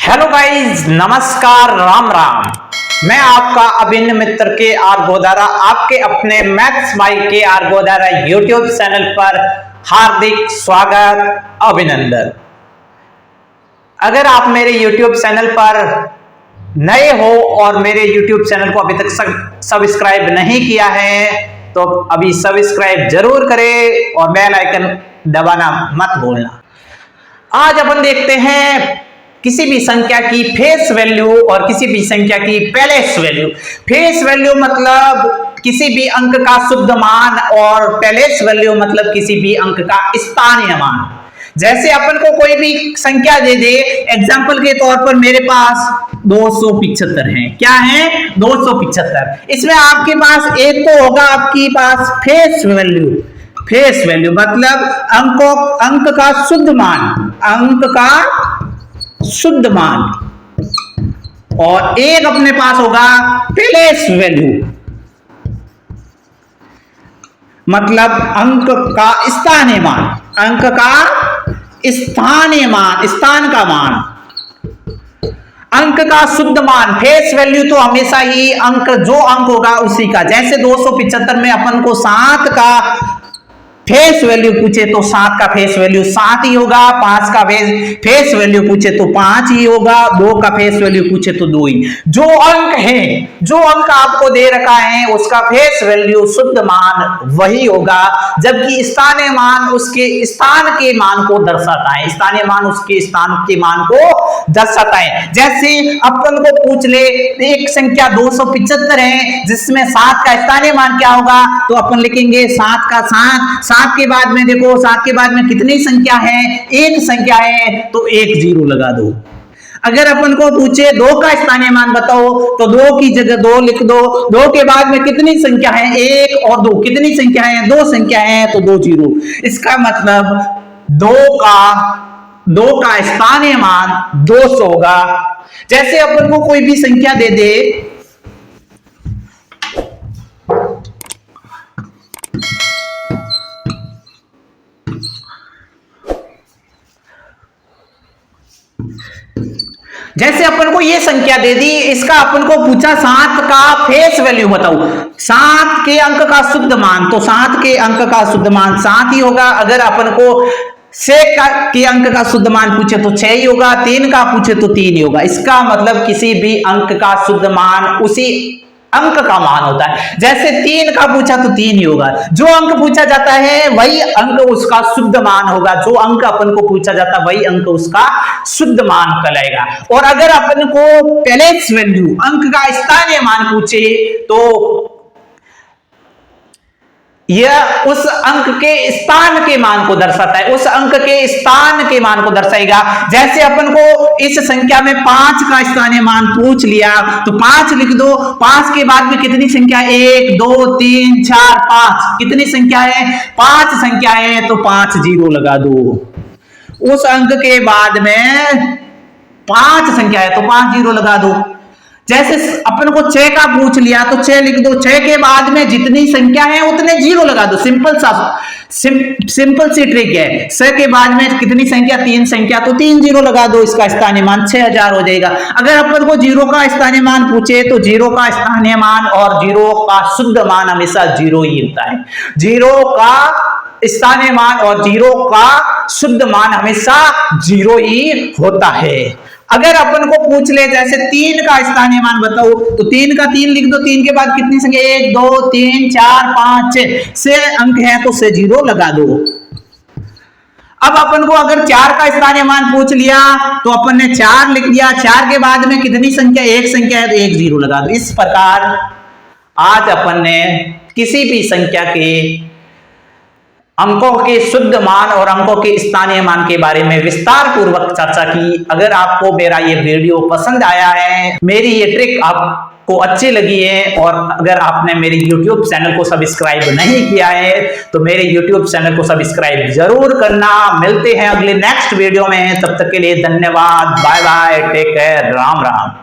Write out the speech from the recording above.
Hello guys, नमस्कार, राम राम। मैं आपका अभिन्न मित्र के आर गोदारा आपके अपने मैथ्स बाई के आर गोदारा यूट्यूब चैनल पर हार्दिक स्वागत, अभिनंदन। अगर आप मेरे यूट्यूब चैनल पर नए हो और मेरे यूट्यूब चैनल को अभी तक सब्सक्राइब नहीं किया है तो अभी सब्सक्राइब जरूर करें और बेल आइकन दबाना मत भूलना। आज अपन देखते हैं किसी भी संख्या की फेस वैल्यू और किसी भी संख्या की पैलेस वैल्यू। फेस वैल्यू मतलब किसी भी अंक का शुद्ध मान और पैलेस वैल्यू मतलब किसी भी अंक का स्थानीय मान। जैसे अपन को कोई भी संख्या दे दे, एग्जाम्पल के तौर पर मेरे पास 275 है। क्या है? 275। इसमें आपके पास एक तो होगा आपके पास फेस वैल्यू। फेस वैल्यू मतलब अंक का शुद्ध मान, अंक का शुद्ध मान, और एक अपने पास होगा पैलेस वैल्यू मतलब अंक का स्थानीय मान, अंक का स्थानीय मान, स्थान का मान। अंक का शुद्ध मान, फेस वैल्यू तो हमेशा ही अंक, जो अंक होगा उसी का। जैसे 275 में अपन को 7 का फेस वैल्यू पूछे तो 7 का फेस वैल्यू 7 ही होगा, 5 का फेस वैल्यू पूछे तो 5 ही होगा, 2 का फेस वैल्यू पूछे तो 2 ही। जो अंक है, जो अंक आपको दे रखा है उसका फेस वैल्यू शुद्ध मान वही होगा, जबकि स्थानीय मान उसके स्थान के मान को दर्शाता है। स्थानीय मान उसके स्थान के मान को दर्शाता है। जैसे अपन को पूछ ले एक संख्या 275 है जिसमें 7 का स्थानीय मान क्या होगा, तो अपन लिखेंगे 7 का 7 के बाद में देखो, 7 के बाद में कितनी संख्या है? एक संख्या है तो एक जीरो लगा दो। अगर अपन को पूछे 2 का स्थानीय मान बताओ तो 2 की जगह 2 लिख दो। 2 के बाद में कितनी संख्या है? 1 और 2 कितनी संख्या है? 2 संख्या है तो 2 जीरो। इसका मतलब 2 का स्थानीय मान 200 होगा। जैसे अपन को कोई भी संख्या दे दे, जैसे अपन को ये संख्या दे दी, इसका अपन को पूछा 7 का फेस वैल्यू बताओ, 7 के अंक का शुद्ध मान, तो 7 के अंक का शुद्ध मान 7 ही होगा। अगर अपन को 6 के अंक का शुद्ध मान पूछे तो 6 ही होगा, 3 का पूछे तो 3 ही होगा। इसका मतलब किसी भी अंक का शुद्ध मान उसी अंक का मान होता है। जैसे 3 का पूछा तो 3 ही होगा, जो अंक पूछा जाता है वही अंक उसका शुद्ध मान होगा। जो अंक अपन को पूछा जाता है वही अंक उसका शुद्ध मान कहलाएगा। और अगर अपन को पैलेस वैल्यू, अंक का स्थानीय मान पूछे तो यह उस अंक के स्थान के मान को दर्शाता है, उस अंक के स्थान के मान को दर्शाएगा। जैसे अपन को इस संख्या में 5 का स्थानीय मान पूछ लिया तो 5 लिख दो। 5 के बाद में कितनी संख्या? 1 2 3 4 5 कितनी संख्या है? 5 संख्या है तो 5 जीरो लगा दो। उस अंक के बाद में 5 संख्या है तो 5 जीरो लगा दो। जैसे अपन को 6 का पूछ लिया तो 6 लिख दो। 6 के बाद में जितनी संख्या है उतने जीरो लगा दो। सिंपल सी ट्रिक है। 6 के बाद में कितनी संख्या? 3 संख्या तो 3 जीरो लगा दो। इसका स्थानीय मान 6000 हो जाएगा। अगर अपन को 0 का स्थानीय मान पूछे तो 0 का स्थानीय मान और 0 का शुद्ध मान हमेशा 0 ही होता है। 0 का स्थानीय मान और 0 का शुद्ध मान हमेशा 0 ही होता है। अगर अपन को पूछ ले जैसे 3 का स्थानीय मान बताओ तो 3 का 3 लिख दो। 3 के बाद कितनी संख्या? 1 2 3 4 5 6 अंक है तो 6 जीरो लगा दो। अब अपन को अगर 4 का स्थानीय मान पूछ लिया तो अपन ने 4 लिख दिया। 4 के बाद में कितनी संख्या? 1 संख्या है तो 1 जीरो लगा दो। इस प्रकार आज अपन ने किसी भी संख्या के अंकों के शुद्ध मान और अंकों के स्थानीय मान के बारे में विस्तार पूर्वक चर्चा की। अगर आपको मेरा ये वीडियो पसंद आया है, मेरी ये ट्रिक आपको अच्छी लगी है और अगर आपने मेरे YouTube चैनल को सब्सक्राइब नहीं किया है तो मेरे YouTube चैनल को सब्सक्राइब जरूर करना। मिलते हैं अगले नेक्स्ट वीडियो में, तब तक के लिए धन्यवाद, bye bye, take care, Ram Ram.